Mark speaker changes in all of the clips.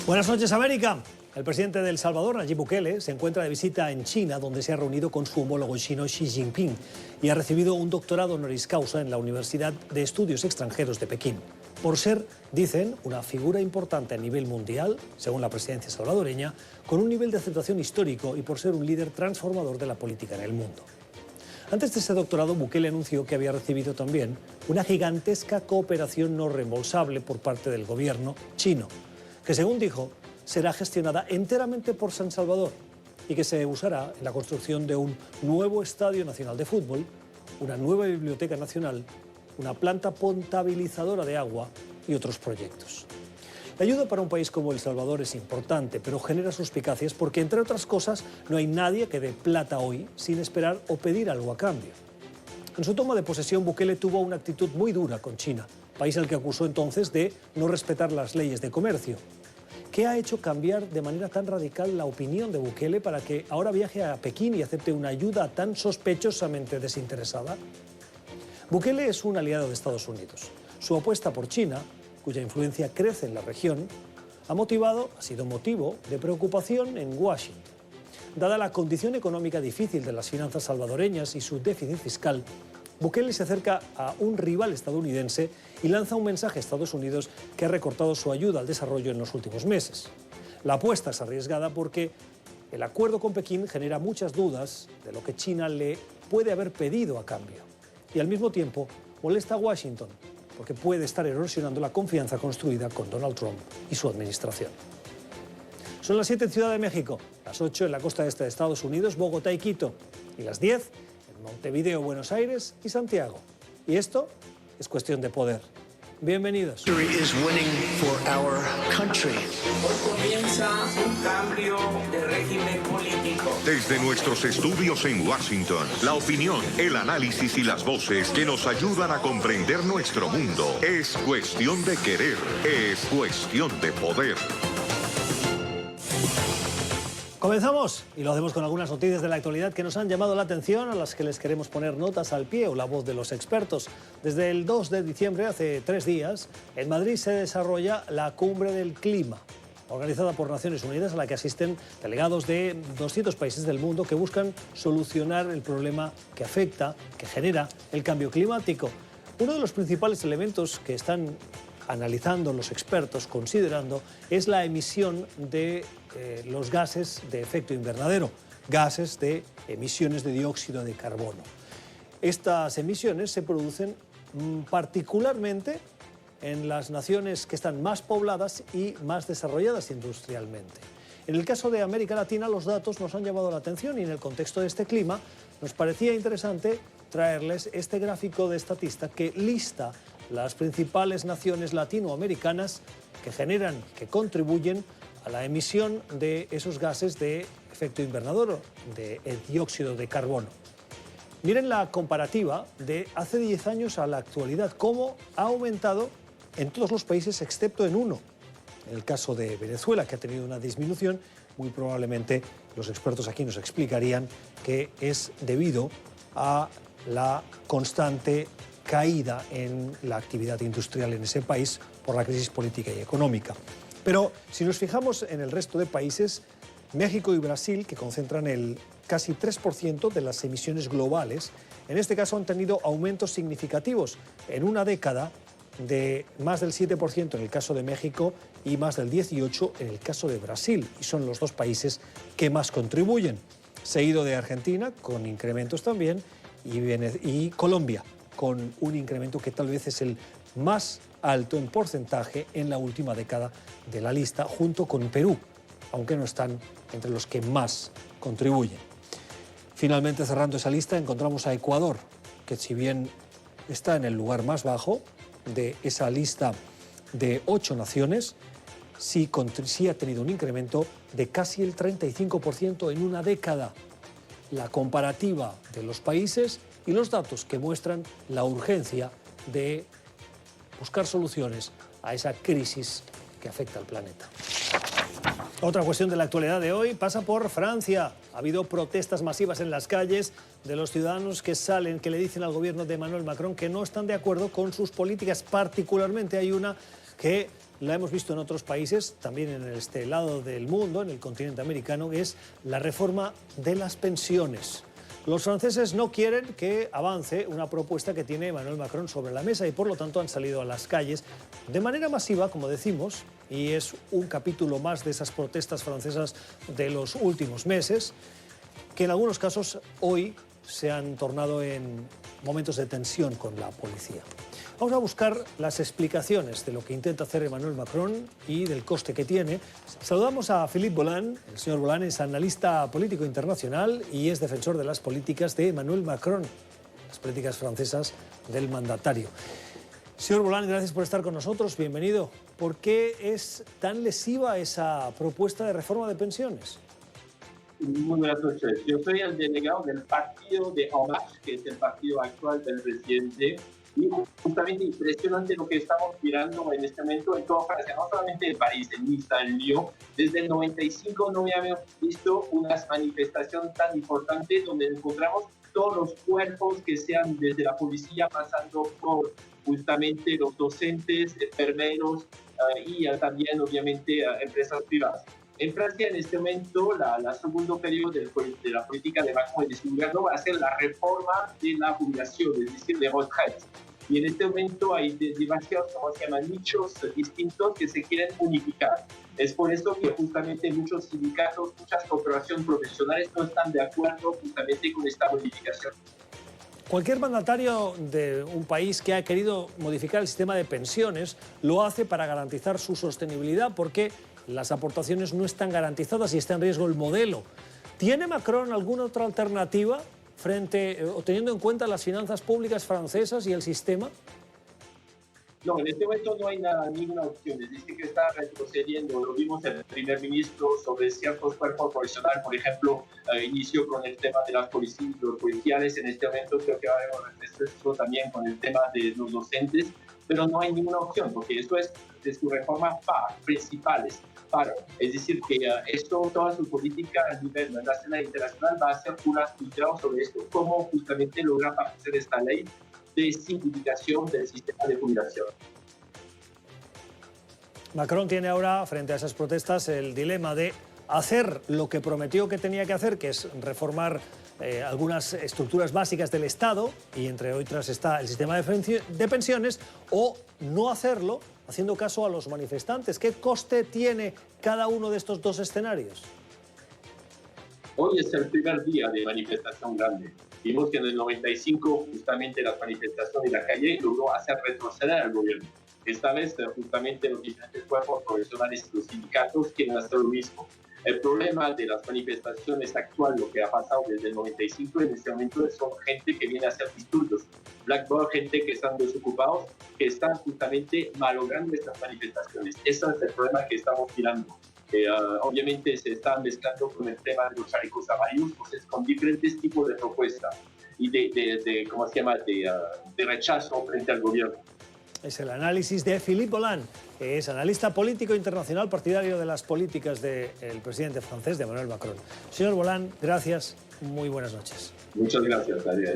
Speaker 1: Buenas noches, América. El presidente de El Salvador, Nayib Bukele, se encuentra de visita en China, donde se ha reunido con su homólogo chino Xi Jinping y ha recibido un doctorado honoris causa en la Universidad de Estudios Extranjeros de Pekín, por ser, dicen, una figura importante a nivel mundial, según la presidencia salvadoreña, con un nivel de aceptación histórico y por ser un líder transformador de la política en el mundo. Antes de ese doctorado, Bukele anunció que había recibido también una gigantesca cooperación no reembolsable por parte del gobierno chino, que según dijo, será gestionada enteramente por San Salvador y que se usará en la construcción de un nuevo Estadio Nacional de Fútbol, una nueva Biblioteca Nacional, una planta potabilizadora de agua y otros proyectos. La ayuda para un país como El Salvador es importante, pero genera suspicacias porque, entre otras cosas, no hay nadie que dé plata hoy sin esperar o pedir algo a cambio. En su toma de posesión, Bukele tuvo una actitud muy dura con China, país al que acusó entonces de no respetar las leyes de comercio. ¿Qué ha hecho cambiar de manera tan radical la opinión de Bukele para que ahora viaje a Pekín y acepte una ayuda tan sospechosamente desinteresada? Bukele es un aliado de Estados Unidos. Su apuesta por China, cuya influencia crece en la región, ha sido motivo de preocupación en Washington. Dada la condición económica difícil de las finanzas salvadoreñas y su déficit fiscal, Bukele se acerca a un rival estadounidense y lanza un mensaje a Estados Unidos que ha recortado su ayuda al desarrollo en los últimos meses. La apuesta es arriesgada porque el acuerdo con Pekín genera muchas dudas de lo que China le puede haber pedido a cambio. Y al mismo tiempo molesta a Washington porque puede estar erosionando la confianza construida con Donald Trump y su administración. Son las 7 en Ciudad de México, las 8 en la costa este de Estados Unidos, Bogotá y Quito, y las 10 en Montevideo, Buenos Aires y Santiago. Y esto es Cuestión de Poder. Bienvenidos.
Speaker 2: Hoy
Speaker 3: comienza un cambio de régimen político.
Speaker 4: Desde nuestros estudios en Washington, la opinión, el análisis y las voces que nos ayudan a comprender nuestro mundo. Es cuestión de querer, es cuestión de poder.
Speaker 1: Comenzamos y lo hacemos con algunas noticias de la actualidad que nos han llamado la atención, a las que les queremos poner notas al pie o la voz de los expertos. Desde el 2 de diciembre, hace 3 días, en Madrid se desarrolla la Cumbre del Clima, organizada por Naciones Unidas, a la que asisten delegados de 200 países del mundo que buscan solucionar el problema que afecta, que genera el cambio climático. Uno de los principales elementos que están analizando los expertos, considerando, es la emisión de los gases de efecto invernadero, gases de emisiones de dióxido de carbono. Estas emisiones se producen particularmente en las naciones que están más pobladas y más desarrolladas industrialmente. En el caso de América Latina, los datos nos han llamado la atención y en el contexto de este clima nos parecía interesante traerles este gráfico de Statista que lista las principales naciones latinoamericanas que generan, que contribuyen a la emisión de esos gases de efecto invernadero, de dióxido de carbono. Miren la comparativa de hace 10 años a la actualidad, cómo ha aumentado en todos los países excepto en uno. En el caso de Venezuela, que ha tenido una disminución, muy probablemente los expertos aquí nos explicarían que es debido a la constante caída en la actividad industrial en ese país por la crisis política y económica. Pero si nos fijamos en el resto de países, México y Brasil, que concentran el casi 3% de las emisiones globales, en este caso han tenido aumentos significativos en una década de más del 7% en el caso de México y más del 18% en el caso de Brasil, y son los dos países que más contribuyen, seguido de Argentina, con incrementos también, y Colombia, con un incremento que tal vez es el más alto en porcentaje en la última década de la lista, junto con Perú, aunque no están entre los que más contribuyen. Finalmente, cerrando esa lista, encontramos a Ecuador, que si bien está en el lugar más bajo de esa lista de 8 naciones, sí ha tenido un incremento de casi el 35% en una década. La comparativa de los países y los datos que muestran la urgencia de buscar soluciones a esa crisis que afecta al planeta. Otra cuestión de la actualidad de hoy pasa por Francia. Ha habido protestas masivas en las calles de los ciudadanos que salen, que le dicen al gobierno de Emmanuel Macron que no están de acuerdo con sus políticas. Particularmente hay una que la hemos visto en otros países, también en este lado del mundo, en el continente americano, es la reforma de las pensiones. Los franceses no quieren que avance una propuesta que tiene Emmanuel Macron sobre la mesa y por lo tanto han salido a las calles de manera masiva, como decimos, y es un capítulo más de esas protestas francesas de los últimos meses, que en algunos casos hoy se han tornado en momentos de tensión con la policía. Vamos a buscar las explicaciones de lo que intenta hacer Emmanuel Macron y del coste que tiene. Saludamos a Philippe Bohlan. El señor Bohlan es analista político internacional y es defensor de las políticas de Emmanuel Macron, las políticas francesas del mandatario. Señor Bohlan, gracias por estar con nosotros. Bienvenido. ¿Por qué es tan lesiva esa propuesta de reforma de pensiones?
Speaker 2: Muy buenas noches. Yo soy el delegado del partido de En Marche, que es el partido actual del presidente. Y justamente impresionante lo que estamos mirando en este momento en toda Francia, no solamente en París, en Niza, en Lyon. Desde el 95 no habíamos visto una manifestación tan importante donde encontramos todos los cuerpos que sean desde la policía pasando por justamente los docentes, enfermeros y también obviamente empresas privadas. En Francia, en este momento, la segundo periodo de la política de Macron y de su gobierno va a ser la reforma de la jubilación, es decir, de retraite. Y en este momento hay demasiados, como se llaman, nichos distintos que se quieren unificar. Es por eso que justamente muchos sindicatos, muchas corporaciones profesionales no están de acuerdo justamente con esta modificación.
Speaker 1: Cualquier mandatario de un país que ha querido modificar el sistema de pensiones lo hace para garantizar su sostenibilidad porque las aportaciones no están garantizadas y está en riesgo el modelo. ¿Tiene Macron alguna otra alternativa o teniendo en cuenta las finanzas públicas francesas y el sistema?
Speaker 2: No, en este momento no hay ninguna opción. Es decir, que está retrocediendo. Lo vimos el primer ministro sobre ciertos cuerpos profesionales. Por ejemplo, inició con el tema de las policías, los policiales. En este momento creo que va a haber un retroceso también con el tema de los docentes. Pero no hay ninguna opción, porque esto es de sus reformas principales. Es decir, que toda su política a nivel nacional e internacional va a ser pura filtrado sobre esto. Cómo justamente lograr hacer esta ley de simplificación del sistema de jubilación.
Speaker 1: Macron tiene ahora, frente a esas protestas, el dilema de hacer lo que prometió que tenía que hacer, que es reformar algunas estructuras básicas del Estado, y entre otras está el sistema de pensiones, o no hacerlo, haciendo caso a los manifestantes. ¿Qué coste tiene cada uno de estos dos escenarios?
Speaker 2: Hoy es el primer día de manifestación grande. Vimos que en el 95 justamente las manifestaciones de la calle logró hacer retroceder al gobierno. Esta vez justamente los diferentes cuerpos profesionales y los sindicatos quieren hacer lo mismo. El problema de las manifestaciones actuales, lo que ha pasado desde el 95 en este momento, son gente que viene a hacer disturbios. Black Bloc, gente que están desocupados, que están justamente malogrando estas manifestaciones. Ese es el problema que estamos mirando. Obviamente se está mezclando con el tema de los chalecos amarillos, entonces con diferentes tipos de propuestas y de rechazo frente al gobierno.
Speaker 1: Es el análisis de Philippe Bohlan, que es analista político internacional partidario de las políticas del presidente francés, de Emmanuel Macron. Señor Bohlan, gracias. Muy buenas noches.
Speaker 2: Muchas gracias, Darío.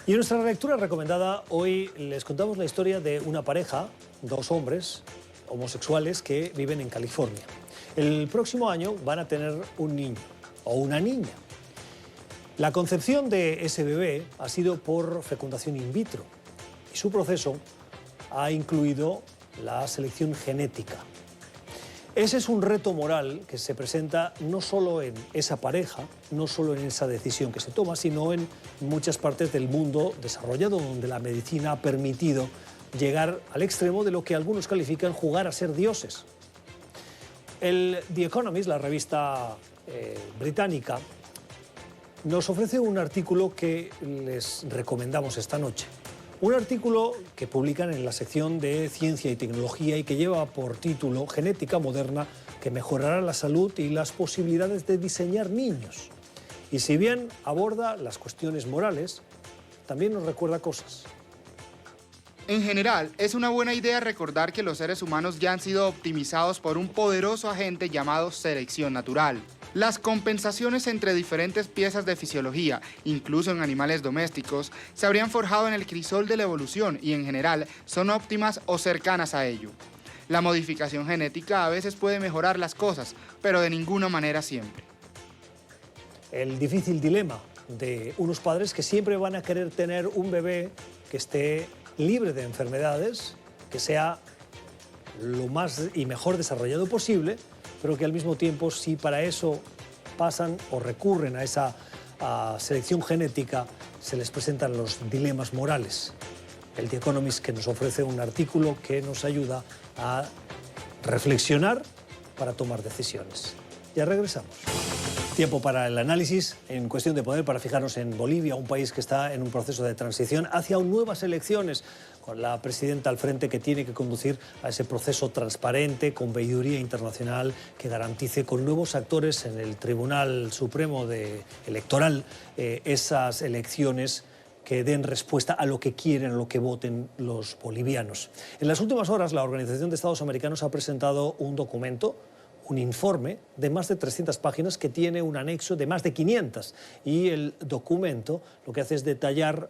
Speaker 1: Y en nuestra lectura recomendada hoy les contamos la historia de una pareja, dos hombres homosexuales que viven en California. El próximo año van a tener un niño o una niña. La concepción de ese bebé ha sido por fecundación in vitro y su proceso ha incluido la selección genética. Ese es un reto moral que se presenta no solo en esa pareja, no solo en esa decisión que se toma, sino en muchas partes del mundo desarrollado, donde la medicina ha permitido llegar al extremo de lo que algunos califican jugar a ser dioses. The Economist, la revista británica, nos ofrece un artículo que les recomendamos esta noche. Un artículo que publican en la sección de Ciencia y Tecnología y que lleva por título Genética moderna que mejorará la salud y las posibilidades de diseñar niños. Y si bien aborda las cuestiones morales, también nos recuerda cosas.
Speaker 5: En general, es una buena idea recordar que los seres humanos ya han sido optimizados por un poderoso agente llamado selección natural. Las compensaciones entre diferentes piezas de fisiología, incluso en animales domésticos, se habrían forjado en el crisol de la evolución y en general son óptimas o cercanas a ello. La modificación genética a veces puede mejorar las cosas, pero de ninguna manera siempre.
Speaker 1: El difícil dilema de unos padres que siempre van a querer tener un bebé que esté libre de enfermedades, que sea lo más y mejor desarrollado posible, pero que al mismo tiempo, si para eso pasan o recurren a esa selección genética, se les presentan los dilemas morales. El The Economist, que nos ofrece un artículo que nos ayuda a reflexionar para tomar decisiones. Ya regresamos. Tiempo para el análisis en Cuestión de Poder, para fijarnos en Bolivia, un país que está en un proceso de transición hacia nuevas elecciones, con la presidenta al frente que tiene que conducir a ese proceso transparente, con veeduría internacional, que garantice con nuevos actores en el Tribunal Supremo Electoral esas elecciones que den respuesta a lo que quieren, a lo que voten los bolivianos. En las últimas horas, la Organización de Estados Americanos ha presentado un documento, un informe de más de 300 páginas que tiene un anexo de más de 500. Y el documento lo que hace es detallar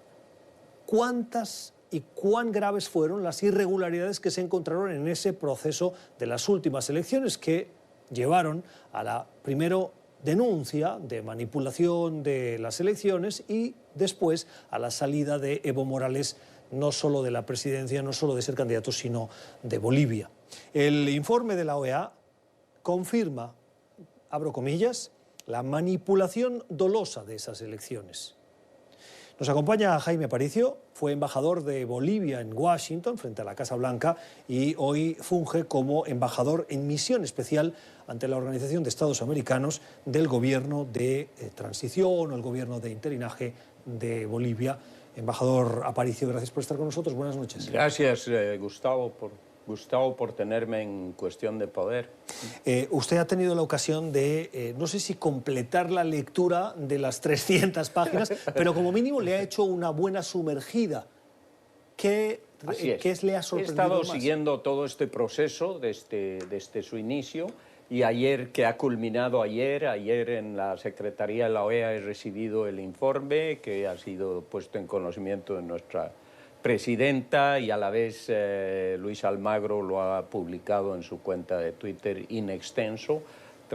Speaker 1: cuántas y cuán graves fueron las irregularidades que se encontraron en ese proceso de las últimas elecciones, que llevaron a la, primero, denuncia de manipulación de las elecciones y después a la salida de Evo Morales, no solo de la presidencia, no solo de ser candidato, sino de Bolivia. El informe de la OEA confirma, abro comillas, la manipulación dolosa de esas elecciones. Nos acompaña Jaime Aparicio, fue embajador de Bolivia en Washington, frente a la Casa Blanca, y hoy funge como embajador en misión especial ante la Organización de Estados Americanos del gobierno de transición o el gobierno de interinaje de Bolivia. Embajador Aparicio, gracias por estar con nosotros. Buenas noches.
Speaker 6: Gracias, Gustavo, por tenerme en Cuestión de Poder.
Speaker 1: Usted ha tenido la ocasión de, no sé si completar la lectura de las 300 páginas, pero como mínimo le ha hecho una buena sumergida. ¿Qué le ha sorprendido
Speaker 6: He estado
Speaker 1: más?
Speaker 6: siguiendo todo este proceso desde su inicio, y ayer, que ha culminado ayer en la Secretaría de la OEA he recibido el informe que ha sido puesto en conocimiento de nuestra presidenta, y a la vez Luis Almagro lo ha publicado en su cuenta de Twitter in extenso,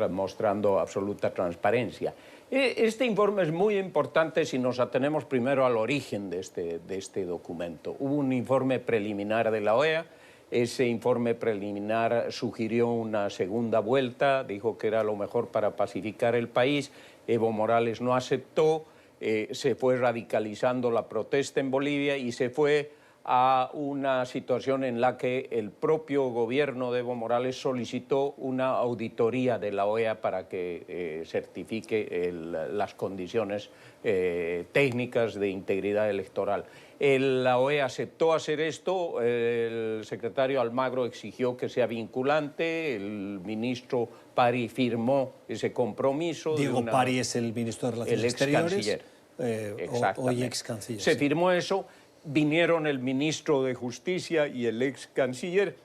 Speaker 6: mostrando absoluta transparencia. Este informe es muy importante si nos atenemos primero al origen de este documento. Hubo un informe preliminar de la OEA. Ese informe preliminar sugirió una segunda vuelta, dijo que era lo mejor para pacificar el país. Evo Morales no aceptó. Se fue radicalizando la protesta en Bolivia y se fue a una situación en la que el propio gobierno de Evo Morales solicitó una auditoría de la OEA para que certifique las condiciones técnicas de integridad electoral. La OEA aceptó hacer esto, el secretario Almagro exigió que sea vinculante, el ministro Pari firmó ese compromiso.
Speaker 1: Diego Pari es el ministro de Relaciones Exteriores. Hoy ex canciller.
Speaker 6: Se firmó eso, vinieron el ministro de Justicia y el ex canciller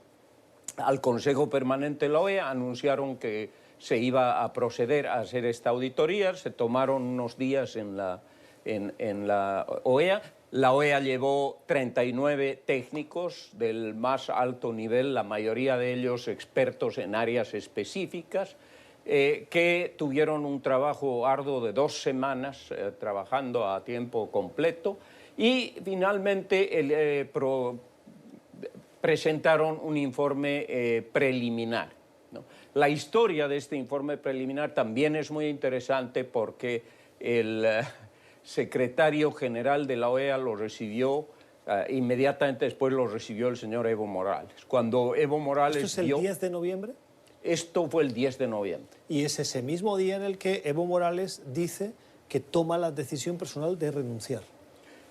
Speaker 6: al Consejo Permanente de la OEA, anunciaron que se iba a proceder a hacer esta auditoría, se tomaron unos días en la OEA. La OEA llevó 39 técnicos del más alto nivel, la mayoría de ellos expertos en áreas específicas, que tuvieron un trabajo arduo de 2 semanas trabajando a tiempo completo, y finalmente presentaron un informe preliminar, ¿no? La historia de este informe preliminar también es muy interesante porque el secretario general de la OEA lo recibió, inmediatamente después lo recibió el señor Evo Morales. Cuando Evo Morales
Speaker 1: ¿Esto es el 10 de noviembre?
Speaker 6: Esto fue el 10 de noviembre.
Speaker 1: Y es ese mismo día en el que Evo Morales dice que toma la decisión personal de renunciar.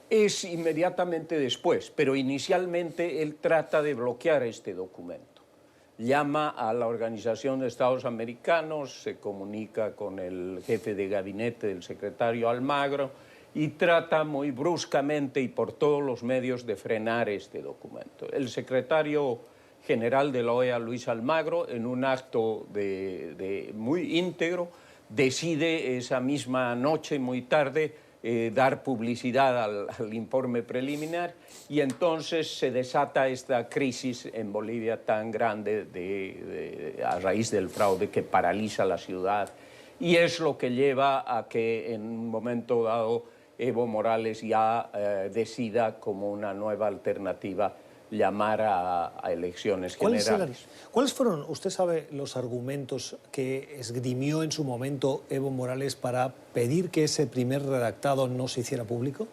Speaker 6: Es inmediatamente después, pero inicialmente él trata de bloquear este documento. Llama a la Organización de Estados Americanos, se comunica con el jefe de gabinete del secretario Almagro y trata muy bruscamente y por todos los medios de frenar este documento. El secretario general de la OEA, Luis Almagro, en un acto muy íntegro, decide esa misma noche, muy tarde, dar publicidad al informe preliminar, y entonces se desata esta crisis en Bolivia tan grande a raíz del fraude que paraliza la ciudad, y es lo que lleva a que en un momento dado Evo Morales ya decida como una nueva alternativa llamar a elecciones generales.
Speaker 1: ¿Cuáles fueron, usted sabe, los argumentos que esgrimió en su momento Evo Morales para pedir que ese primer redactado no se hiciera público?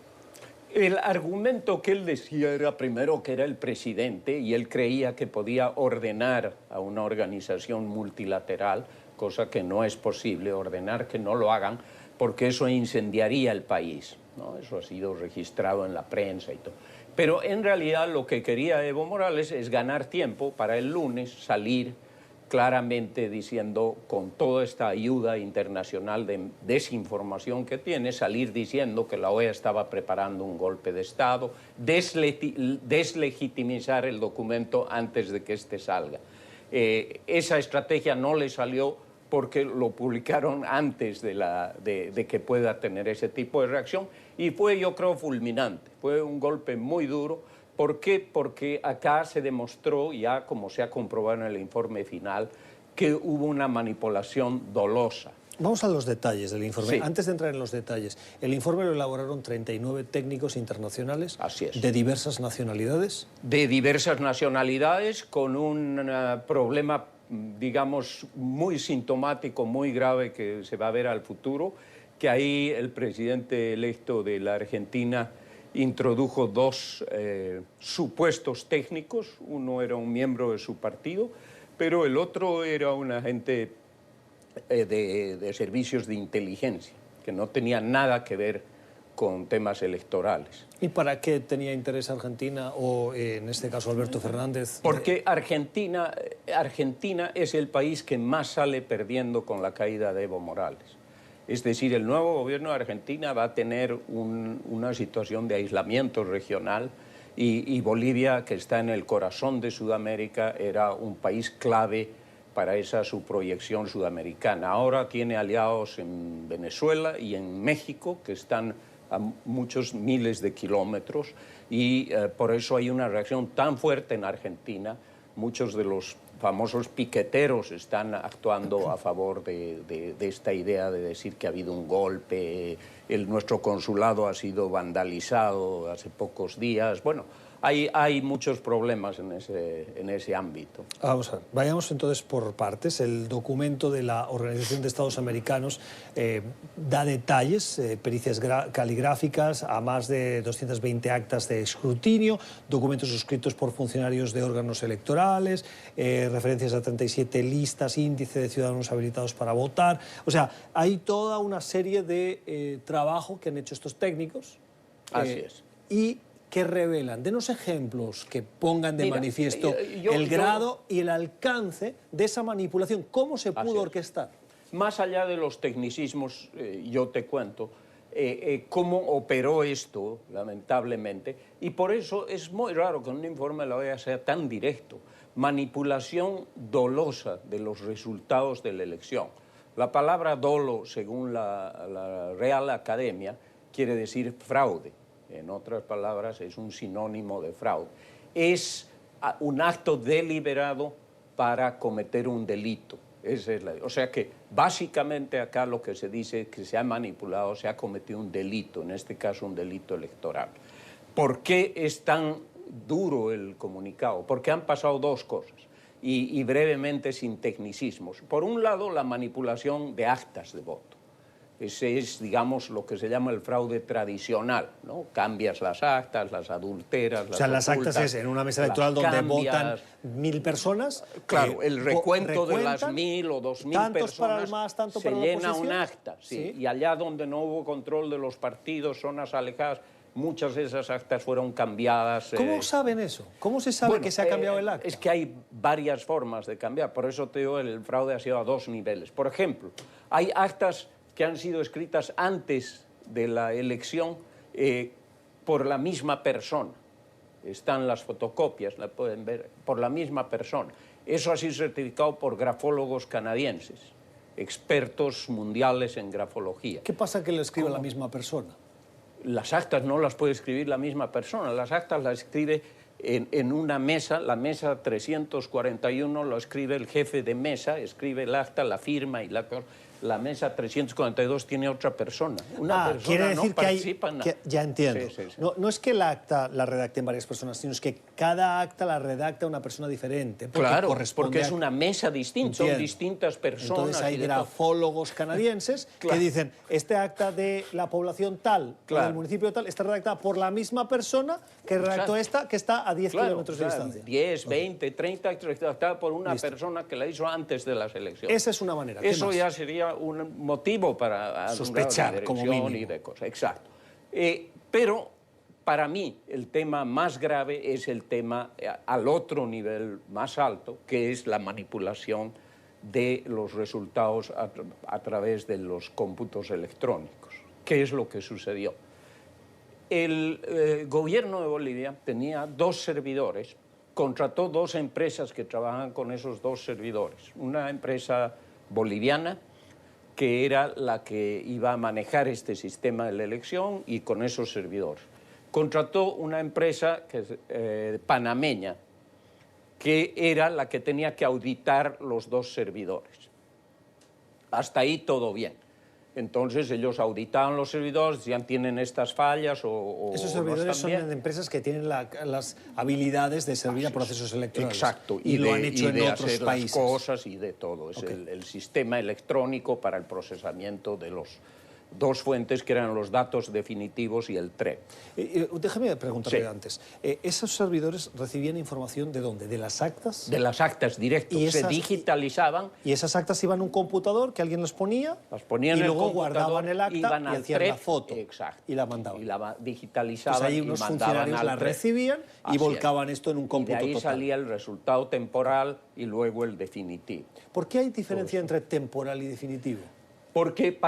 Speaker 6: El argumento que él decía era primero que era el presidente y él creía que podía ordenar a una organización multilateral, cosa que no es posible, ordenar que no lo hagan, porque eso incendiaría el país, ¿no? Eso ha sido registrado en la prensa y todo. Pero en realidad lo que quería Evo Morales es ganar tiempo para el lunes salir claramente diciendo, con toda esta ayuda internacional de desinformación que tiene, salir diciendo que la OEA estaba preparando un golpe de Estado, deslegitimizar el documento antes de que este salga. Esa estrategia no le salió porque lo publicaron antes de que pueda tener ese tipo de reacción, y fue, yo creo, fulminante. Fue un golpe muy duro. ¿Por qué? Porque acá se demostró, ya como se ha comprobado en el informe final, que hubo una manipulación dolosa.
Speaker 1: Vamos a los detalles del informe.
Speaker 6: Sí.
Speaker 1: Antes de entrar en los detalles, el informe lo elaboraron 39 técnicos internacionales.
Speaker 6: Así es.
Speaker 1: ¿De diversas nacionalidades?
Speaker 6: De diversas nacionalidades, con un problema, digamos, muy sintomático, muy grave, que se va a ver al futuro, que ahí el presidente electo de la Argentina introdujo dos supuestos técnicos. Uno era un miembro de su partido, pero el otro era un agente de servicios de inteligencia, que no tenía nada que ver con temas electorales.
Speaker 1: ¿Y para qué tenía interés Argentina o, en este caso, Alberto Fernández?
Speaker 6: Porque Argentina es el país que más sale perdiendo con la caída de Evo Morales. Es decir, el nuevo gobierno de Argentina va a tener una situación de aislamiento regional, y Bolivia, que está en el corazón de Sudamérica, era un país clave para esa su proyección sudamericana. Ahora tiene aliados en Venezuela y en México, que están a muchos miles de kilómetros, y por eso hay una reacción tan fuerte en Argentina. Muchos de los famosos piqueteros están actuando a favor de esta idea de decir que ha habido un golpe. Nuestro consulado ha sido vandalizado hace pocos días. Bueno, hay muchos problemas en ese ámbito.
Speaker 1: Vamos a ver, vayamos entonces por partes. El documento de la Organización de Estados Americanos da detalles, pericias caligráficas a más de 220 actas de escrutinio, documentos suscritos por funcionarios de órganos electorales, referencias a 37 listas, índice de ciudadanos habilitados para votar. O sea, hay toda una serie de trabajo que han hecho estos técnicos.
Speaker 6: Así es.
Speaker 1: Y que revelan, denos ejemplos que pongan de manifiesto el grado y el alcance de esa manipulación. ¿Cómo se pudo orquestar?
Speaker 6: Más allá de los tecnicismos, yo te cuento cómo operó esto, lamentablemente, y por eso es muy raro que un informe de la OEA sea tan directo. Manipulación dolosa de los resultados de la elección. La palabra dolo, según la Real Academia, quiere decir fraude. En otras palabras, es un sinónimo de fraude. Es un acto deliberado para cometer un delito. O sea que básicamente acá lo que se dice es que se ha manipulado, se ha cometido un delito, en este caso un delito electoral. ¿Por qué es tan duro el comunicado? Porque han pasado dos cosas, y brevemente sin tecnicismos. Por un lado, la manipulación de actas de voto. Ese es, digamos, lo que se llama el fraude tradicional, ¿no? Cambias las actas, las adulteras, las
Speaker 1: las actas es en una mesa electoral donde votan 1000 personas.
Speaker 6: Claro, el recuento de las 1000 o 2000
Speaker 1: tantos
Speaker 6: personas
Speaker 1: para el más, tanto
Speaker 6: se
Speaker 1: para la
Speaker 6: llena
Speaker 1: oposición.
Speaker 6: un acta, sí. Y allá donde no hubo control de los partidos, zonas alejadas, muchas de esas actas fueron cambiadas.
Speaker 1: ¿Cómo saben eso? ¿Cómo se sabe que se ha cambiado el acta?
Speaker 6: Es que hay varias formas de cambiar, por eso te digo, el fraude ha sido a dos niveles. Por ejemplo, hay actas que han sido escritas antes de la elección por la misma persona. Están las fotocopias, la pueden ver, por la misma persona. Eso ha sido certificado por grafólogos canadienses. expertos mundiales en grafología.
Speaker 1: ¿Qué pasa que lo escribe la misma persona?
Speaker 6: Las actas no las puede escribir la misma persona, las actas las escribe en una mesa, la mesa 341 lo escribe el jefe de mesa, escribe el acta, la firma y la mesa 342 tiene otra persona. Una persona
Speaker 1: quiere decir
Speaker 6: no participa en nada.
Speaker 1: ya entiendo.
Speaker 6: Sí, sí, sí.
Speaker 1: No es que el acta la redacten varias personas, sino es que cada acta la redacta una persona diferente.
Speaker 6: Claro, porque es una mesa distinta, son
Speaker 1: Entiendo.
Speaker 6: distintas personas.
Speaker 1: Entonces hay
Speaker 6: y de todo.
Speaker 1: grafólogos canadienses
Speaker 6: Claro.
Speaker 1: que dicen, este acta de la población tal,
Speaker 6: Claro.
Speaker 1: o del municipio tal, está redactada por la misma persona que redactó
Speaker 6: Exacto.
Speaker 1: esta, que está a 10 kilómetros de
Speaker 6: claro,
Speaker 1: distancia.
Speaker 6: 10, 20, 30, redactada por una persona que la hizo antes de las elecciones.
Speaker 1: Esa es una manera. ¿Qué
Speaker 6: Eso
Speaker 1: más?
Speaker 6: ya sería un motivo para
Speaker 1: Sospechar,
Speaker 6: de
Speaker 1: como
Speaker 6: dirección
Speaker 1: mínimo.
Speaker 6: y de cosas. Exacto. Pero para mí el tema más grave es el tema al otro nivel más alto, que es la manipulación de los resultados a través de los cómputos electrónicos. ¿Qué es lo que sucedió? El gobierno de Bolivia tenía 2 servidores, contrató 2 empresas que trabajan con esos 2 servidores. Una empresa boliviana, que era la que iba a manejar este sistema de la elección y con esos servidores. Contrató una empresa que es panameña, que era la que tenía que auditar los 2 servidores. Hasta ahí todo bien. Entonces ellos auditaban los servidores, decían tienen estas fallas o
Speaker 1: Esos
Speaker 6: no
Speaker 1: servidores
Speaker 6: están
Speaker 1: son
Speaker 6: bien.
Speaker 1: de empresas que tienen las habilidades de servir a procesos electorales.
Speaker 6: Exacto.
Speaker 1: Y lo han hecho en
Speaker 6: de
Speaker 1: otros
Speaker 6: hacer
Speaker 1: países.
Speaker 6: las cosas y de todo. Es el sistema electrónico para el procesamiento de los 2 fuentes que eran los datos definitivos y el TRE.
Speaker 1: Déjame preguntarle
Speaker 6: Sí.
Speaker 1: antes. ¿Esos servidores recibían información de dónde? ¿De las actas?
Speaker 6: De las actas directas.
Speaker 1: Y
Speaker 6: Se
Speaker 1: esas-
Speaker 6: digitalizaban,
Speaker 1: Y esas actas iban a un computador que alguien las ponía,
Speaker 6: las ponían
Speaker 1: y
Speaker 6: en el
Speaker 1: luego
Speaker 6: computador,
Speaker 1: guardaban el acta
Speaker 6: iban
Speaker 1: y
Speaker 6: al
Speaker 1: hacían
Speaker 6: TRE,
Speaker 1: la foto.
Speaker 6: exacto,
Speaker 1: y la mandaban.
Speaker 6: y la digitalizaban
Speaker 1: Entonces ahí
Speaker 6: y
Speaker 1: unos
Speaker 6: mandaban
Speaker 1: funcionarios
Speaker 6: al
Speaker 1: la
Speaker 6: TRE.
Speaker 1: recibían y
Speaker 6: Así es.
Speaker 1: volcaban esto en un
Speaker 6: Y de
Speaker 1: cómputo
Speaker 6: ahí
Speaker 1: total.
Speaker 6: salía el resultado temporal y luego el definitivo.
Speaker 1: ¿Por qué hay diferencia entre temporal y definitivo?
Speaker 6: Porque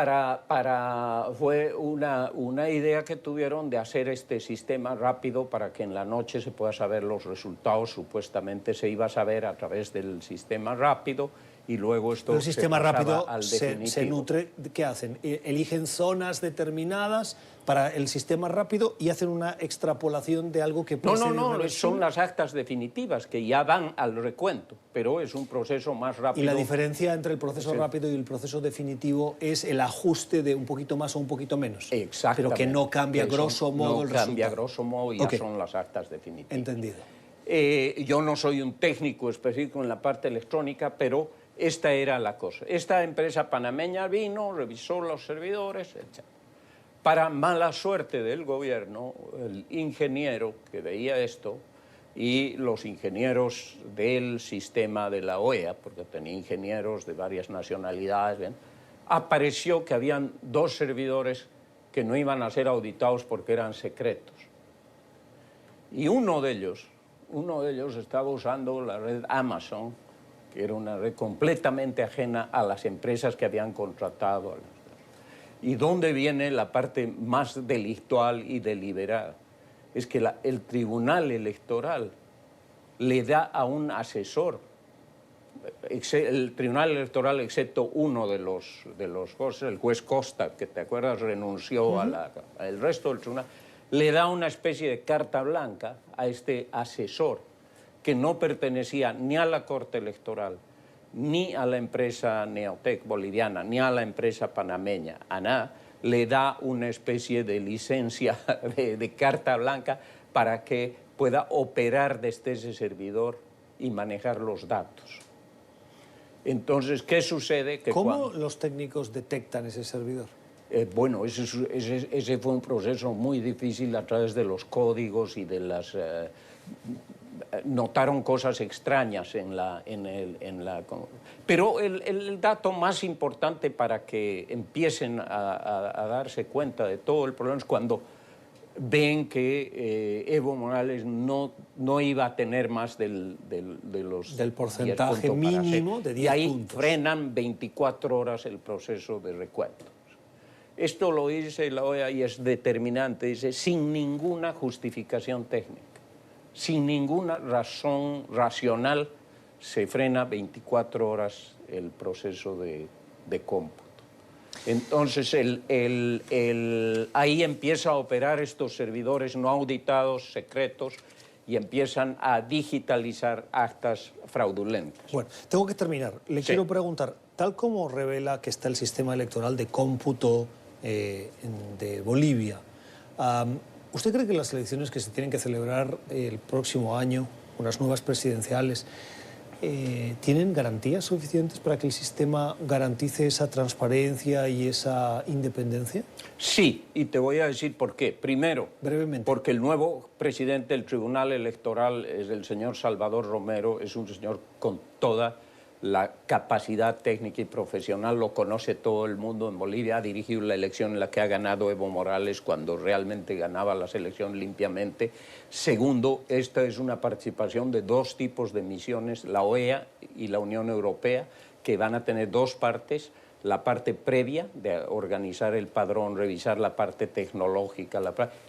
Speaker 6: fue una idea que tuvieron de hacer este sistema rápido para que en la noche se pueda saber los resultados. Supuestamente se iba a saber a través del sistema rápido y luego esto
Speaker 1: Pero el sistema
Speaker 6: se pasaba
Speaker 1: rápido
Speaker 6: al
Speaker 1: se
Speaker 6: definitivo.
Speaker 1: nutre. ¿Qué hacen? Eligen zonas determinadas para el sistema rápido y hacen una extrapolación de algo que puede ser
Speaker 6: No,
Speaker 1: irreversible.
Speaker 6: son las actas definitivas que ya van al recuento, pero es un proceso más rápido.
Speaker 1: Y la diferencia entre el proceso rápido y el proceso definitivo es el ajuste de un poquito más o un poquito menos.
Speaker 6: Exactamente.
Speaker 1: Pero que no cambia
Speaker 6: Eso
Speaker 1: grosso modo el
Speaker 6: No cambia
Speaker 1: resultado.
Speaker 6: grosso modo y
Speaker 1: Ok.
Speaker 6: ya son las actas definitivas.
Speaker 1: Entendido.
Speaker 6: Yo no soy un técnico específico en la parte electrónica, pero esta era la cosa. Esta empresa panameña vino, revisó los servidores, etc. Para mala suerte del gobierno, el ingeniero que veía esto y los ingenieros del sistema de la OEA, porque tenía ingenieros de varias nacionalidades, ¿ven? Apareció que habían 2 servidores que no iban a ser auditados porque eran secretos. Y uno de ellos estaba usando la red Amazon, que era una red completamente ajena a las empresas que habían contratado. ¿Y dónde viene la parte más delictual y deliberada? Es que el Tribunal Electoral le da a un asesor, el Tribunal Electoral, excepto uno de los jueces, el juez Costa, que te acuerdas renunció al resto del tribunal, le da una especie de carta blanca a este asesor que no pertenecía ni a la Corte Electoral, ni a la empresa Neotec boliviana, ni a la empresa panameña, a nada, le da una especie de licencia de carta blanca para que pueda operar desde ese servidor y manejar los datos. Entonces, ¿qué sucede? Que
Speaker 1: ¿Cómo los técnicos detectan ese servidor?
Speaker 6: Bueno, ese fue un proceso muy difícil a través de los códigos y de las... notaron cosas extrañas Pero el dato más importante para que empiecen a darse cuenta de todo el problema es cuando ven que Evo Morales no iba a tener más del
Speaker 1: porcentaje
Speaker 6: 10 puntos para
Speaker 1: mínimo
Speaker 6: ser.
Speaker 1: de 10
Speaker 6: y ahí
Speaker 1: puntos.
Speaker 6: frenan 24 horas el proceso de recuento. Esto lo dice la OEA y es determinante, dice, sin ninguna justificación técnica, sin ninguna razón racional, se frena 24 horas el proceso de de cómputo. Entonces, ahí empieza a operar estos servidores no auditados, secretos, y empiezan a digitalizar actas fraudulentas.
Speaker 1: Bueno, tengo que terminar. Le quiero preguntar, tal como revela que está el sistema electoral de cómputo de Bolivia, ¿usted cree que las elecciones que se tienen que celebrar el próximo año, unas nuevas presidenciales, tienen garantías suficientes para que el sistema garantice esa transparencia y esa independencia?
Speaker 6: Sí, y te voy a decir por qué. Primero,
Speaker 1: brevemente,
Speaker 6: porque el nuevo presidente del Tribunal Electoral es el señor Salvador Romero, es un señor con toda la capacidad técnica y profesional, lo conoce todo el mundo en Bolivia, ha dirigido la elección en la que ha ganado Evo Morales cuando realmente ganaba la elección limpiamente. Segundo, esta es una participación de dos tipos de misiones, la OEA y la Unión Europea, que van a tener dos partes: la parte previa de organizar el padrón, revisar la parte tecnológica,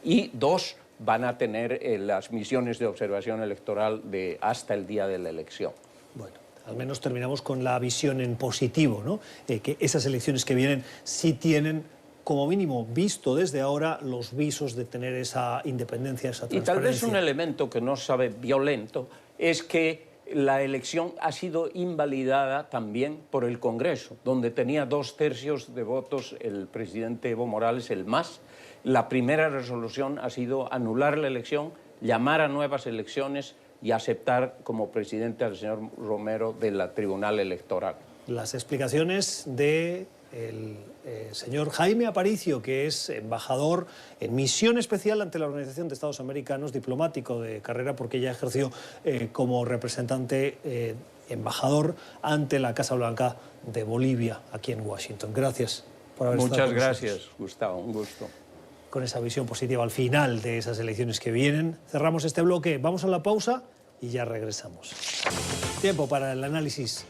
Speaker 6: y dos, van a tener las misiones de observación electoral hasta el día de la elección.
Speaker 1: Bueno, al menos terminamos con la visión en positivo, ¿no? Que esas elecciones que vienen sí tienen, como mínimo, visto desde ahora, los visos de tener esa independencia, esa transparencia.
Speaker 6: Y tal vez un elemento que no sabe violento es que la elección ha sido invalidada también por el Congreso, donde tenía 2/3 de votos el presidente Evo Morales, el MAS. La primera resolución ha sido anular la elección, llamar a nuevas elecciones y aceptar como presidente al señor Romero de la Tribunal Electoral.
Speaker 1: Las explicaciones del señor Jaime Aparicio, que es embajador en misión especial ante la Organización de Estados Americanos, diplomático de carrera, porque ya ejerció como representante embajador ante la Casa Blanca de Bolivia, aquí en Washington. Gracias por haber estado con nosotros.
Speaker 6: Muchas gracias, Gustavo, un gusto.
Speaker 1: Con esa visión positiva al final de esas elecciones que vienen, cerramos este bloque. Vamos a la pausa y ya regresamos. Tiempo para el análisis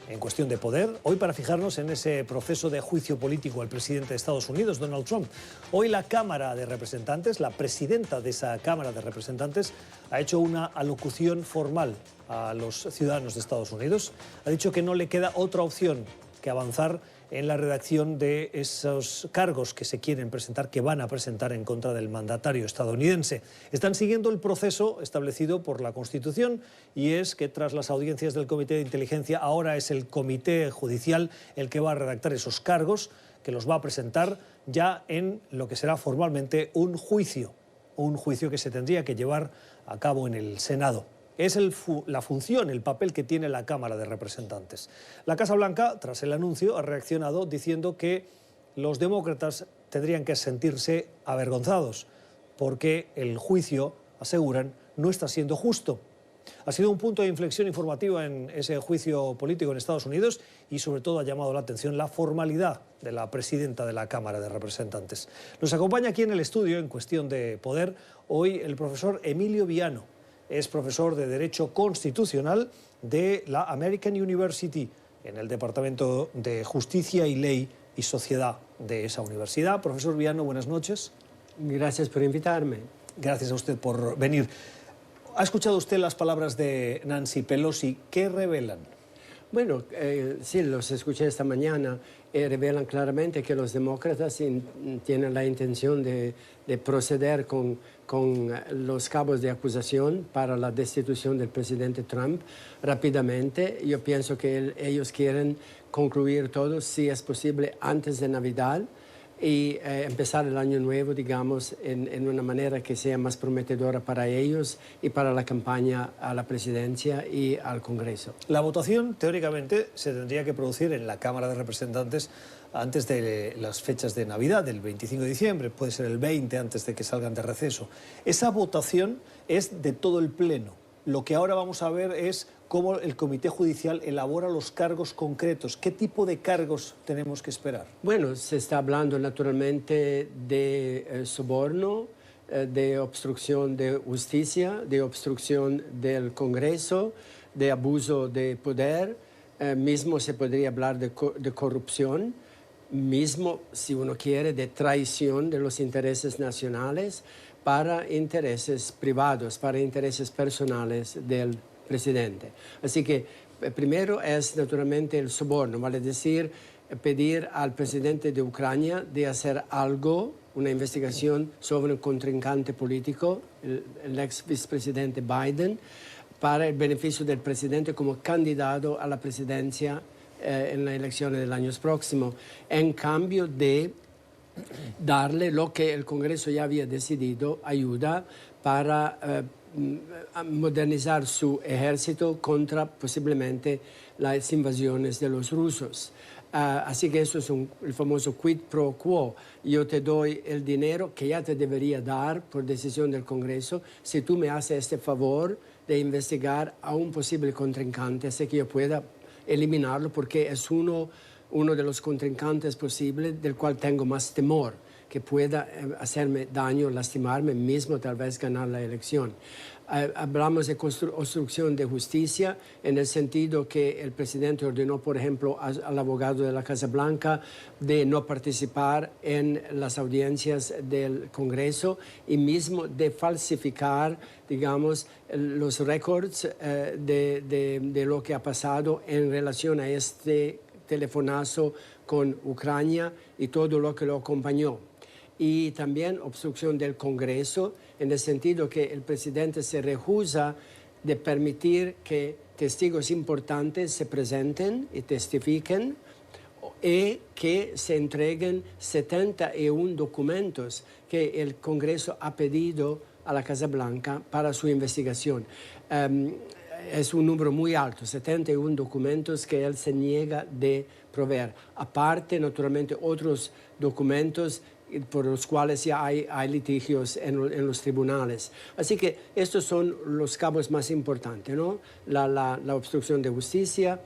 Speaker 1: en cuestión de poder, hoy para fijarnos en ese proceso de juicio político al presidente de Estados Unidos, Donald Trump. Hoy la Cámara de Representantes, la presidenta de esa Cámara de Representantes, ha hecho una alocución formal a los ciudadanos de Estados Unidos. Ha dicho que no le queda otra opción que avanzar en la redacción de esos cargos que se quieren presentar, que van a presentar en contra del mandatario estadounidense. Están siguiendo el proceso establecido por la Constitución, y es que tras las audiencias del Comité de Inteligencia, ahora es el Comité Judicial el que va a redactar esos cargos, que los va a presentar ya en lo que será formalmente un juicio que se tendría que llevar a cabo en el Senado. Es la función, el papel que tiene la Cámara de Representantes. La Casa Blanca, tras el anuncio, ha reaccionado diciendo que los demócratas tendrían que sentirse avergonzados porque el juicio, aseguran, no está siendo justo. Ha sido un punto de inflexión informativa en ese juicio político en Estados Unidos, y sobre todo ha llamado la atención la formalidad de la presidenta de la Cámara de Representantes. Nos acompaña aquí en el estudio, en cuestión de poder, hoy el profesor Emilio Viano. Es profesor de Derecho Constitucional de la American University, en el Departamento de Justicia y Ley y Sociedad de esa universidad. Profesor Viano, buenas noches.
Speaker 7: Gracias por invitarme.
Speaker 1: Gracias a usted por venir. ¿Ha escuchado usted las palabras de Nancy Pelosi? ¿Qué revelan?
Speaker 7: Bueno, sí, los escuché esta mañana. Revelan claramente que los demócratas tienen la intención de proceder con los cabos de acusación para la destitución del presidente Trump rápidamente. Yo pienso que ellos quieren concluir todo, si es posible, antes de Navidad, y empezar el año nuevo, digamos, en una manera que sea más prometedora para ellos y para la campaña a la presidencia y al Congreso.
Speaker 1: La votación, teóricamente, se tendría que producir en la Cámara de Representantes antes de las fechas de Navidad, del 25 de diciembre, puede ser el 20, antes de que salgan de receso. Esa votación es de todo el Pleno. Lo que ahora vamos a ver es cómo el Comité Judicial elabora los cargos concretos. ¿Qué tipo de cargos tenemos que esperar?
Speaker 7: Bueno, se está hablando naturalmente de soborno, de obstrucción de justicia, de obstrucción del Congreso, de abuso de poder. Mismo se podría hablar de corrupción, mismo, si uno quiere, de traición de los intereses nacionales para intereses privados, para intereses personales del presidente. Así que primero es naturalmente el soborno, vale decir, pedir al presidente de Ucrania de hacer algo, una investigación sobre un contrincante político, el ex vicepresidente Biden, para el beneficio del presidente como candidato a la presidencia en las elecciones del año próximo, en cambio de darle lo que el Congreso ya había decidido, ayuda para modernizar su ejército contra posiblemente las invasiones de los rusos. Así que eso es el famoso quid pro quo. Yo te doy el dinero que ya te debería dar por decisión del Congreso si tú me haces este favor de investigar a un posible contrincante, así que yo pueda eliminarlo porque es uno de los contrincantes posibles del cual tengo más temor, que pueda hacerme daño, lastimarme, mismo tal vez ganar la elección. Hablamos de obstrucción de justicia en el sentido que el presidente ordenó, por ejemplo, al abogado de la Casa Blanca de no participar en las audiencias del Congreso y mismo de falsificar, digamos, los récords de lo que ha pasado en relación a este telefonazo con Ucrania y todo lo que lo acompañó. Y también obstrucción del Congreso, en el sentido que el presidente se rehúsa de permitir que testigos importantes se presenten y testifiquen y que se entreguen 71 documentos que el Congreso ha pedido a la Casa Blanca para su investigación. Es un número muy alto, 71 documentos que él se niega de proveer. Aparte, naturalmente, otros documentos por los cuales ya hay litigios en los tribunales. Así que estos son los cabos más importantes, ¿no? La obstrucción de justicia,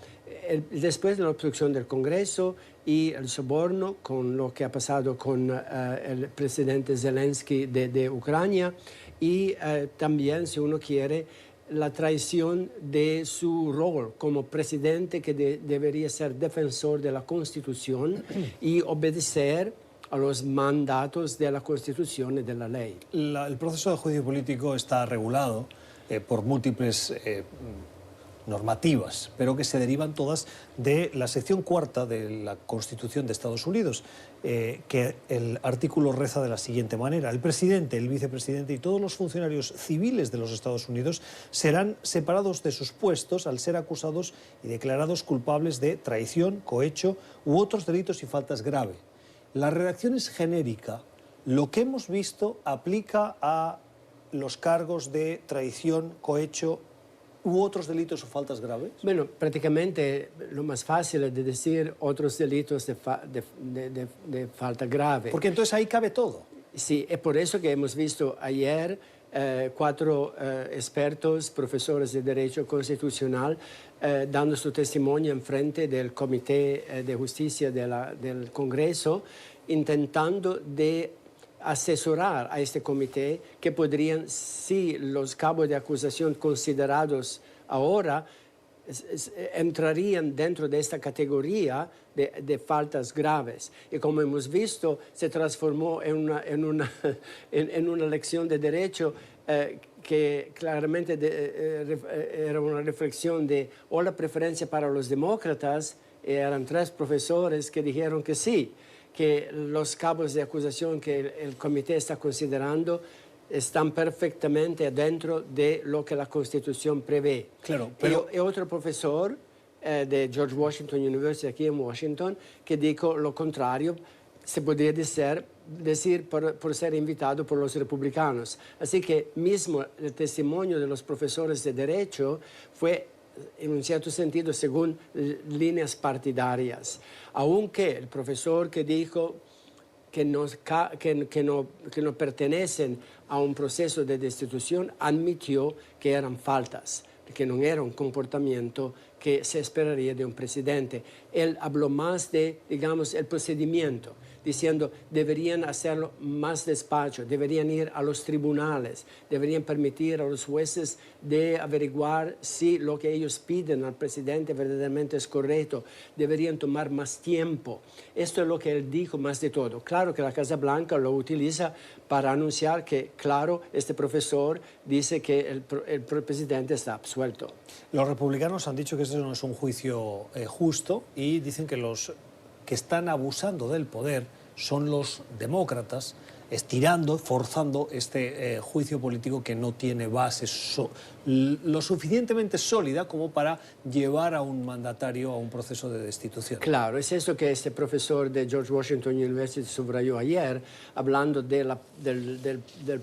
Speaker 7: después de la obstrucción del Congreso y el soborno con lo que ha pasado con el presidente Zelensky de Ucrania y también, si uno quiere, la traición de su rol como presidente que debería ser defensor de la Constitución y obedecer a los mandatos de la Constitución y de la ley.
Speaker 1: El proceso de juicio político está regulado por múltiples normativas, pero que se derivan todas de la sección cuarta de la Constitución de Estados Unidos, que el artículo reza de la siguiente manera: el presidente, el vicepresidente y todos los funcionarios civiles de los Estados Unidos serán separados de sus puestos al ser acusados y declarados culpables de traición, cohecho u otros delitos y faltas graves. La redacción es genérica. Lo que hemos visto aplica a los cargos de traición, cohecho u otros delitos o faltas graves.
Speaker 7: Bueno, prácticamente lo más fácil es de decir otros delitos de falta grave.
Speaker 1: Porque entonces ahí cabe todo.
Speaker 7: Sí, es por eso que hemos visto ayer 4 expertos, profesores de Derecho Constitucional, dando su testimonio en frente del Comité de Justicia del Congreso, intentando de asesorar a este comité que podrían, si los cabos de acusación considerados ahora entrarían dentro de esta categoría de faltas graves. Y como hemos visto, se transformó en una lección de derecho que claramente era una reflexión de o la preferencia para los demócratas. Eran 3 profesores que dijeron que sí, que los cabos de acusación que el comité está considerando están perfectamente dentro de lo que la Constitución prevé.
Speaker 1: Claro, pero...
Speaker 7: Y otro profesor de George Washington University aquí en Washington que dijo lo contrario, se podría decir por ser invitado por los republicanos. Así que mismo el testimonio de los profesores de Derecho fue en un cierto sentido según líneas partidarias. Aunque el profesor que dijo que no pertenecen a un proceso de destitución admitió que eran faltas, que no era un comportamiento que se esperaría de un presidente. Él habló más de, digamos, el procedimiento, diciendo deberían hacerlo más despacio, deberían ir a los tribunales, deberían permitir a los jueces de averiguar si lo que ellos piden al presidente verdaderamente es correcto, deberían tomar más tiempo. Esto es lo que él dijo más de todo. Claro que la Casa Blanca lo utiliza para anunciar que, claro, este profesor dice que el presidente está absuelto.
Speaker 1: Los republicanos han dicho que este no es un juicio justo y dicen que los que están abusando del poder son los demócratas, estirando, forzando este juicio político que no tiene base lo suficientemente sólida como para llevar a un mandatario a un proceso de destitución.
Speaker 7: Claro, es eso que este profesor de George Washington University subrayó ayer, hablando del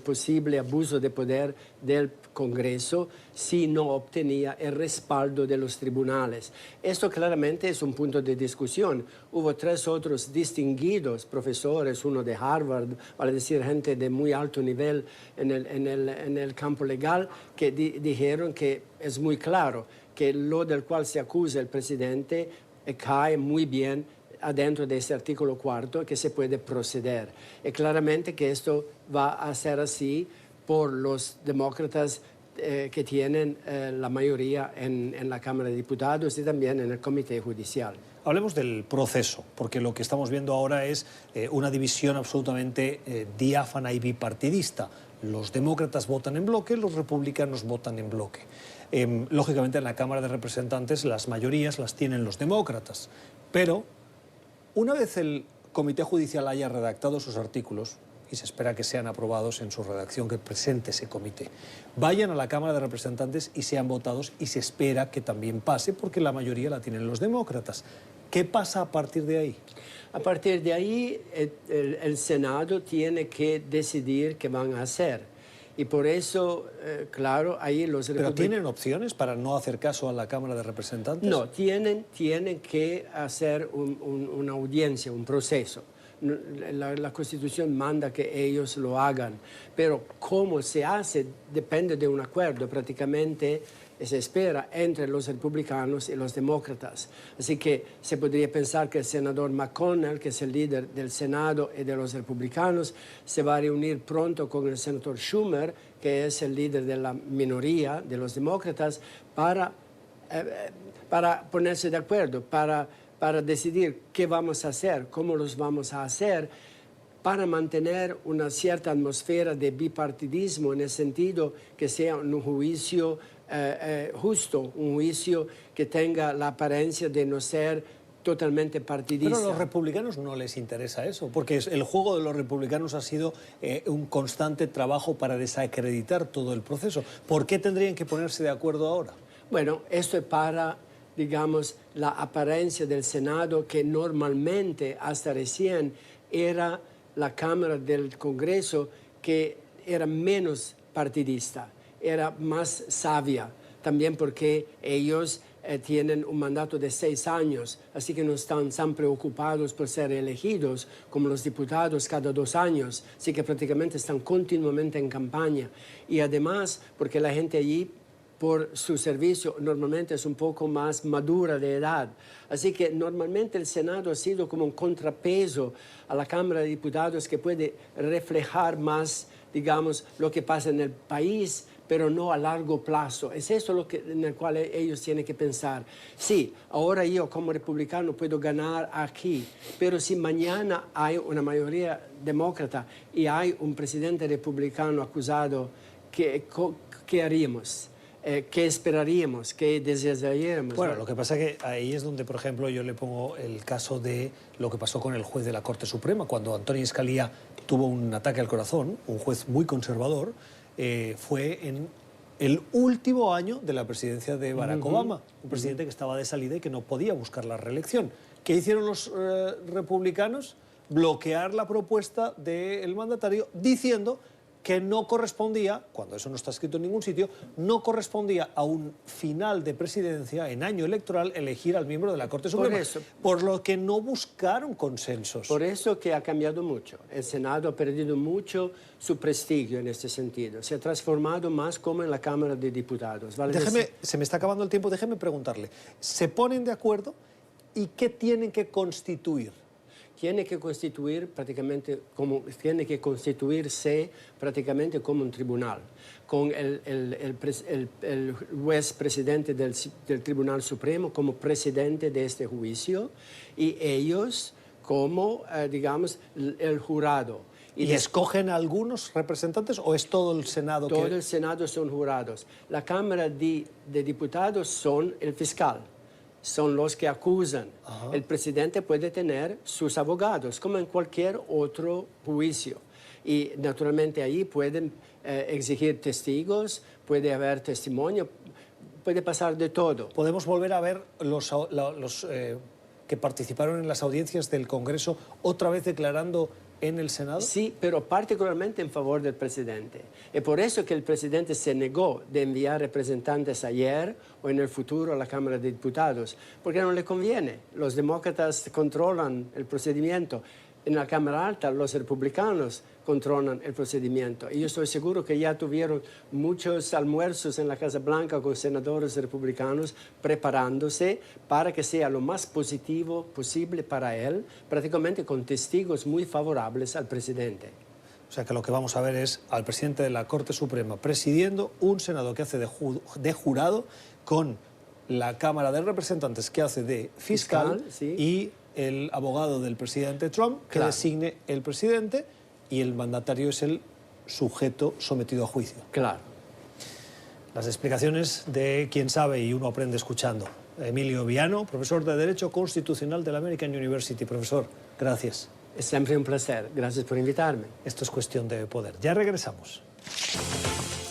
Speaker 7: posible abuso de poder del Congreso si no obtenía el respaldo de los tribunales. Esto claramente es un punto de discusión. Hubo 3 otros distinguidos profesores, uno de Harvard, vale decir, gente de muy alto nivel en el campo legal, que dijeron que es muy claro que lo del cual se acusa el presidente cae muy bien adentro de este artículo 4, que se puede proceder. Y claramente que esto va a ser así por los demócratas que tienen la mayoría en la Cámara de Diputados y también en el Comité Judicial.
Speaker 1: Hablemos del proceso, porque lo que estamos viendo ahora es una división absolutamente diáfana y bipartidista. Los demócratas votan en bloque, los republicanos votan en bloque. Lógicamente, en la Cámara de Representantes las mayorías las tienen los demócratas, pero una vez el Comité Judicial haya redactado sus artículos, y se espera que sean aprobados en su redacción que presente ese comité, vayan a la Cámara de Representantes y sean votados, y se espera que también pase porque la mayoría la tienen los demócratas. ¿Qué pasa a partir de ahí?
Speaker 7: A partir de ahí, el Senado tiene que decidir qué van a hacer. Y por eso, claro, ahí los
Speaker 1: republicanos... ¿Pero tienen opciones para no hacer caso a la Cámara de Representantes?
Speaker 7: No, tienen que hacer una audiencia, un proceso. La Constitución manda que ellos lo hagan, pero cómo se hace depende de un acuerdo prácticamente, se espera, entre los republicanos y los demócratas. Así que se podría pensar que el senador McConnell, que es el líder del Senado y de los republicanos, se va a reunir pronto con el senador Schumer, que es el líder de la minoría de los demócratas, para ponerse de acuerdo, para decidir qué vamos a hacer, cómo los vamos a hacer, para mantener una cierta atmósfera de bipartidismo, en el sentido que sea un juicio justo, un juicio que tenga la apariencia de no ser totalmente partidista.
Speaker 1: Pero a los republicanos no les interesa eso, porque el juego de los republicanos ha sido un constante trabajo para desacreditar todo el proceso. ¿Por qué tendrían que ponerse de acuerdo ahora?
Speaker 7: Bueno, esto es para, digamos, la apariencia del Senado, que normalmente, hasta recién, era la Cámara del Congreso que era menos partidista, era más sabia, también porque ellos tienen un mandato de 6 años, así que no están tan preocupados por ser elegidos como los diputados cada 2 años, así que prácticamente están continuamente en campaña. Y además, porque la gente allí, por su servicio, normalmente es un poco más madura de edad. Así que normalmente el Senado ha sido como un contrapeso a la Cámara de Diputados, que puede reflejar más, digamos, lo que pasa en el país, pero no a largo plazo. Es eso en el cual ellos tienen que pensar. Sí, ahora yo como republicano puedo ganar aquí, pero si mañana hay una mayoría demócrata y hay un presidente republicano acusado, ¿qué haríamos? ¿Qué esperaríamos? ¿Qué desearíamos?
Speaker 1: Bueno, lo que pasa es que ahí es donde, por ejemplo, yo le pongo el caso de lo que pasó con el juez de la Corte Suprema, cuando Antonin Scalia tuvo un ataque al corazón, un juez muy conservador. Fue en el último año de la presidencia de Barack Obama, un presidente que estaba de salida y que no podía buscar la reelección. ¿Qué hicieron los republicanos? Bloquear la propuesta del mandatario, diciendo que no correspondía, cuando eso no está escrito en ningún sitio, no correspondía a un final de presidencia en año electoral elegir al miembro de la Corte Suprema. Por lo que no buscaron consensos.
Speaker 7: Por eso que ha cambiado mucho. El Senado ha perdido mucho su prestigio en este sentido. Se ha transformado más como en la Cámara de Diputados. ¿Vale?
Speaker 1: Se me está acabando el tiempo, déjeme preguntarle. ¿Se ponen de acuerdo y qué tienen que constituir?
Speaker 7: Tiene que constituirse prácticamente como un tribunal, con el juez presidente del Tribunal Supremo como presidente de este juicio y ellos como, digamos, el jurado.
Speaker 1: ¿Y escogen a algunos representantes o es todo el Senado?
Speaker 7: Todo el Senado son jurados. La Cámara de Diputados son el fiscal. son los que acusan. El presidente puede tener sus abogados, como en cualquier otro juicio. Y naturalmente ahí pueden exigir testigos, puede haber testimonio, puede pasar de todo.
Speaker 1: ¿Podemos volver a ver los que participaron en las audiencias del Congreso otra vez declarando en el Senado?
Speaker 7: Sí, pero particularmente en favor del presidente. Es por eso que el presidente se negó de enviar representantes ayer o en el futuro a la Cámara de Diputados, porque no le conviene. Los demócratas controlan el procedimiento. En la Cámara Alta los republicanos controlan el procedimiento. Y yo estoy seguro que ya tuvieron muchos almuerzos en la Casa Blanca con senadores republicanos preparándose para que sea lo más positivo posible para él, prácticamente con testigos muy favorables al presidente.
Speaker 1: O sea que lo que vamos a ver es al presidente de la Corte Suprema presidiendo un Senado que hace de jurado, con la Cámara de Representantes que hace de fiscal,
Speaker 7: sí.
Speaker 1: Y el abogado del presidente Trump que
Speaker 7: Claro.
Speaker 1: designe el presidente, y el mandatario es el sujeto sometido a juicio.
Speaker 7: Claro.
Speaker 1: Las explicaciones de quien sabe y uno aprende escuchando. Emilio Viano, profesor de Derecho Constitucional de la American University. Profesor, gracias.
Speaker 7: Es siempre un placer. Gracias por invitarme.
Speaker 1: Esto es Cuestión de Poder. Ya regresamos.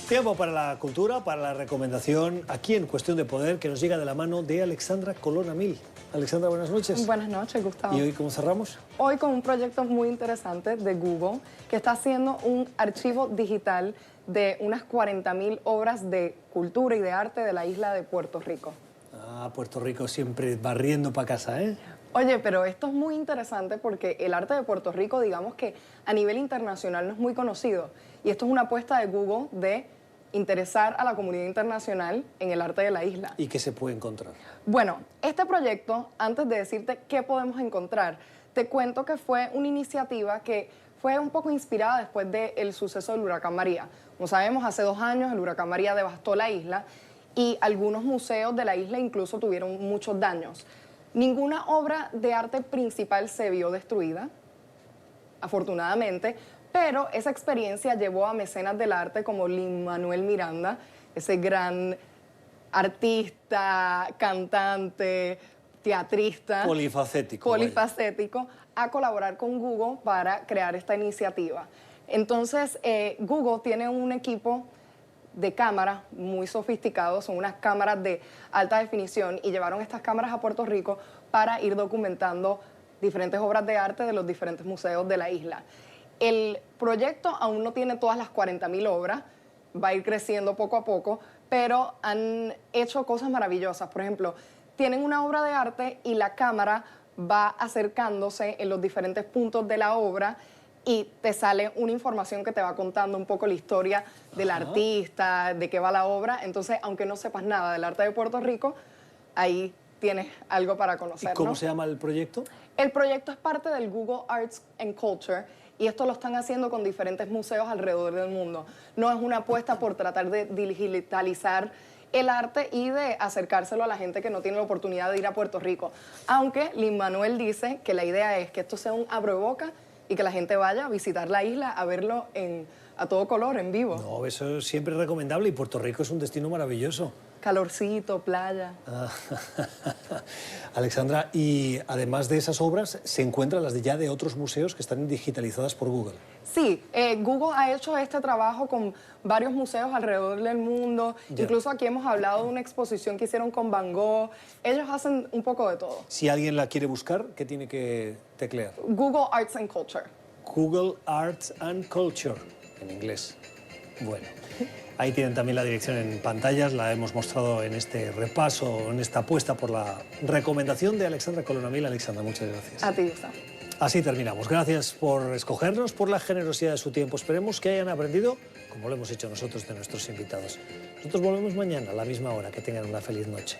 Speaker 1: Tiempo para la cultura, para la recomendación aquí en Cuestión de Poder, que nos llega de la mano de Alexandra Colonna Mil. Alexandra, buenas noches.
Speaker 8: Buenas noches, Gustavo.
Speaker 1: ¿Y hoy cómo cerramos?
Speaker 8: Hoy con un proyecto muy interesante de Google, que está haciendo un archivo digital de unas 40.000 obras de cultura y de arte de la isla de Puerto Rico.
Speaker 1: Ah, Puerto Rico siempre barriendo para casa, ¿eh?
Speaker 8: Oye, pero esto es muy interesante porque el arte de Puerto Rico, digamos que a nivel internacional no es muy conocido. Y esto es una apuesta de Google de interesar a la comunidad internacional en el arte de la isla.
Speaker 1: ¿Y qué se puede encontrar?
Speaker 8: Bueno, este proyecto, antes de decirte qué podemos encontrar, te cuento que fue una iniciativa que fue un poco inspirada después del suceso del huracán María. Como sabemos, hace 2 años el huracán María devastó la isla y algunos museos de la isla incluso tuvieron muchos daños. Ninguna obra de arte principal se vio destruida, afortunadamente, pero esa experiencia llevó a mecenas del arte como Lin-Manuel Miranda, ese gran artista, cantante, teatrista. Polifacético, a colaborar con Google para crear esta iniciativa. Entonces, Google tiene un equipo de cámaras muy sofisticados, son unas cámaras de alta definición, y llevaron estas cámaras a Puerto Rico para ir documentando diferentes obras de arte de los diferentes museos de la isla. El proyecto aún no tiene todas las 40.000 obras, va a ir creciendo poco a poco, pero han hecho cosas maravillosas. Por ejemplo, tienen una obra de arte y la cámara va acercándose en los diferentes puntos de la obra y te sale una información que te va contando un poco la historia del artista, de qué va la obra. Entonces, aunque no sepas nada del arte de Puerto Rico, ahí tienes algo para conocer,
Speaker 1: ¿Y cómo
Speaker 8: ¿no?
Speaker 1: se llama el proyecto?
Speaker 8: El proyecto es parte del Google Arts and Culture y esto lo están haciendo con diferentes museos alrededor del mundo. No es una apuesta por tratar de digitalizar el arte y de acercárselo a la gente que no tiene la oportunidad de ir a Puerto Rico. Aunque Lin-Manuel dice que la idea es que esto sea un abrebocas y que la gente vaya a visitar la isla, a verlo a todo color, en vivo.
Speaker 1: No, eso es siempre recomendable y Puerto Rico es un destino maravilloso.
Speaker 8: Calorcito, playa.
Speaker 1: Alexandra, y además de esas obras, ¿se encuentran las de ya de otros museos que están digitalizadas por Google?
Speaker 8: Sí, Google ha hecho este trabajo con varios museos alrededor del mundo.
Speaker 1: Ya.
Speaker 8: Incluso aquí hemos hablado de una exposición que hicieron con Van Gogh. Ellos hacen un poco de todo.
Speaker 1: Si alguien la quiere buscar, ¿qué tiene que teclear?
Speaker 8: Google Arts and Culture.
Speaker 1: Google Arts and Culture, en inglés. Bueno, ahí tienen también la dirección en pantallas, la hemos mostrado en este repaso, en esta apuesta por la recomendación de Alexandra Colonna Mil. Alexandra, muchas gracias.
Speaker 8: A ti, Gustavo.
Speaker 1: Así terminamos. Gracias por escogernos, por la generosidad de su tiempo. Esperemos que hayan aprendido, como lo hemos hecho nosotros, de nuestros invitados. Nosotros volvemos mañana a la misma hora. Que tengan una feliz noche.